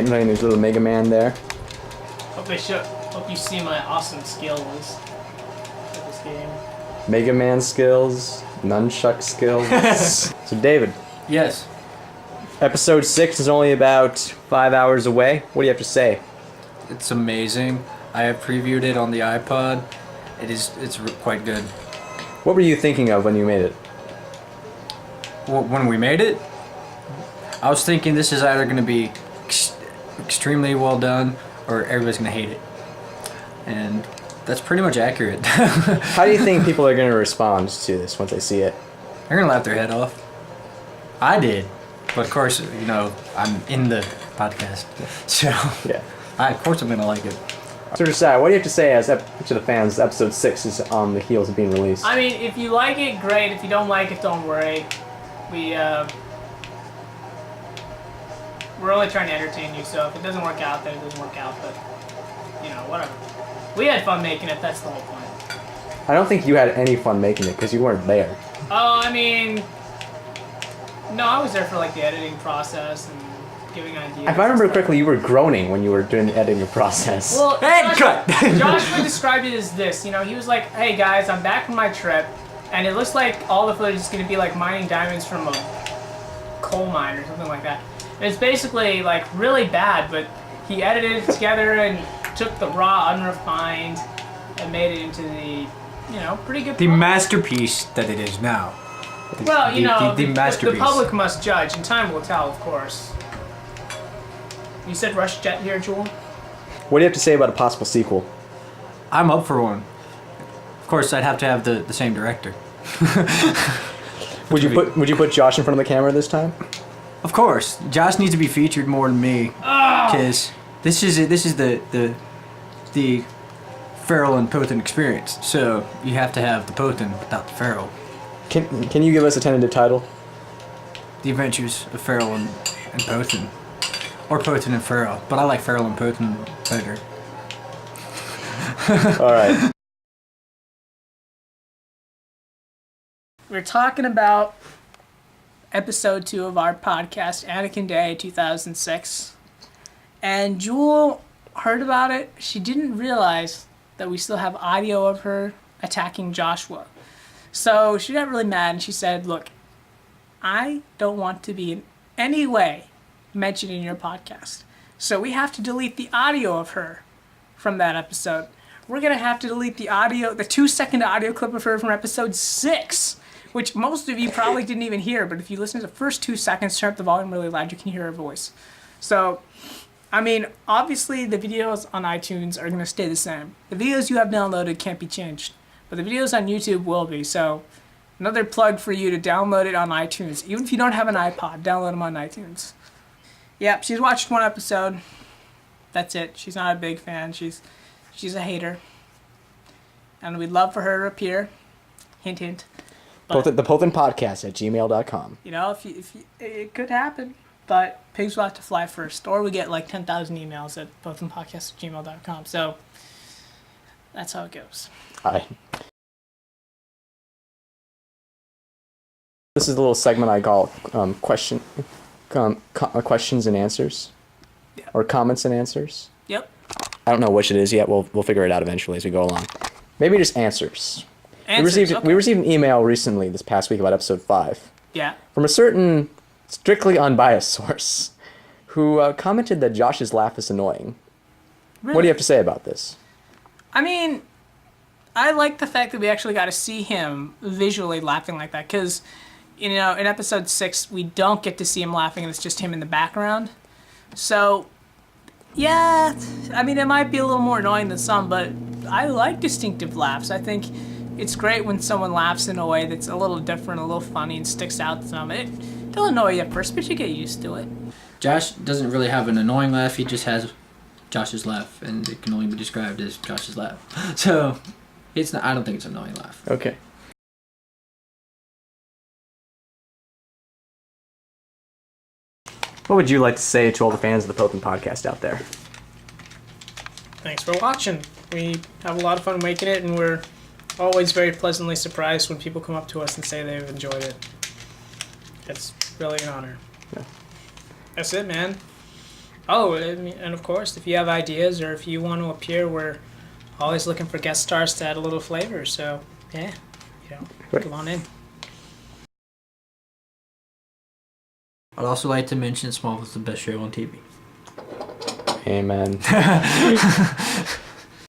playing his little Mega Man there. Hope you see my awesome skills for this game. Mega Man skills, nunchuck skills. So David. Yes. Episode 6 is only about 5 hours away. What do you have to say? It's amazing. I have previewed it on the iPod. It's quite good. What were you thinking of when you made it? When we made it, I was thinking this is either going to be extremely well done or everybody's going to hate it. And that's pretty much accurate. How do you think people are going to respond to this once they see it? They're going to laugh their head off. I did. But of course, I'm in the podcast. So, yeah. Of course I'm going to like it. So Josiah, what do you have to say to the fans? Episode 6 is on the heels of being released. I mean, if you like it, great. If you don't like it, don't worry. We're only trying to entertain you, so if it doesn't work out, then it doesn't work out, but, whatever. We had fun making it, that's the whole point. I don't think you had any fun making it, because you weren't there. Oh, I mean... No, I was there for, the editing process and giving ideas. If I remember correctly, you were groaning when you were doing the editing process. Well, cut! Joshua described it as this, he was like, hey guys, I'm back from my trip, and it looks like all the footage is going to be like mining diamonds from a coal mine or something like that. And it's basically really bad, but he edited it together and took the raw, unrefined, and made it into the, pretty good The product. masterpiece that it is now. Well, the masterpiece. The public must judge, and time will tell, of course. You said Rush Jet here, Jewel? What do you have to say about a possible sequel? I'm up for one. Of course, I'd have to have the same director. Would you put Josh in front of the camera this time? Of course, Josh needs to be featured more than me, because this is the Ferrell and Pothen experience. So you have to have the Pothen without the Ferrell. Can you give us a tentative title? The Adventures of Ferrell and Pothen, or Pothen and Ferrell. But I like Ferrell and Pothen better. All right. We're talking about episode 2 of our podcast, Anakin Day 2006. And Jewel heard about it. She didn't realize that we still have audio of her attacking Joshua. So she got really mad and she said, look, I don't want to be in any way mentioned in your podcast. So we have to delete the audio of her from that episode. We're going to have to delete the 2-second audio clip of her from episode 6. Which most of you probably didn't even hear, but if you listen to the first 2 seconds, turn up the volume really loud, you can hear her voice. So, I mean, obviously the videos on iTunes are going to stay the same. The videos you have downloaded can't be changed, but the videos on YouTube will be. So, another plug for you to download it on iTunes. Even if you don't have an iPod, download them on iTunes. Yep, she's watched one episode. That's it. She's not a big fan. She's a hater. And we'd love for her to appear. Hint, hint. The Pothen Podcast at gmail.com. If it could happen, but pigs will have to fly first, or we get 10,000 emails at pothenpodcast@gmail.com. So that's how it goes. Hi. This is a little segment I call questions and answers, or comments and answers. Yep. I don't know which it is yet. We'll figure it out eventually as we go along. Maybe just answers. We received an email recently this past week about episode 5. Yeah. From a certain strictly unbiased source who commented that Josh's laugh is annoying. Really? What do you have to say about this? I mean, I like the fact that we actually got to see him visually laughing like that, because, in episode 6, we don't get to see him laughing, and it's just him in the background. So, yeah, I mean, it might be a little more annoying than some, but I like distinctive laughs. I think it's great when someone laughs in a way that's a little different, a little funny, and sticks out to them. It'll annoy you at first, but you get used to it. Josh doesn't really have an annoying laugh. He just has Josh's laugh, and it can only be described as Josh's laugh. So, I don't think it's an annoying laugh. Okay. What would you like to say to all the fans of the Pothen Podcast out there? Thanks for watching. We have a lot of fun making it, and we're always very pleasantly surprised when people come up to us and say they've enjoyed it. It's really an honor. Yeah. That's it, man. Oh, I mean, and of course, if you have ideas or if you want to appear, we're always looking for guest stars to add a little flavor. So, yeah, Great. come on in. I'd also like to mention Smallville's the best show on TV. Amen.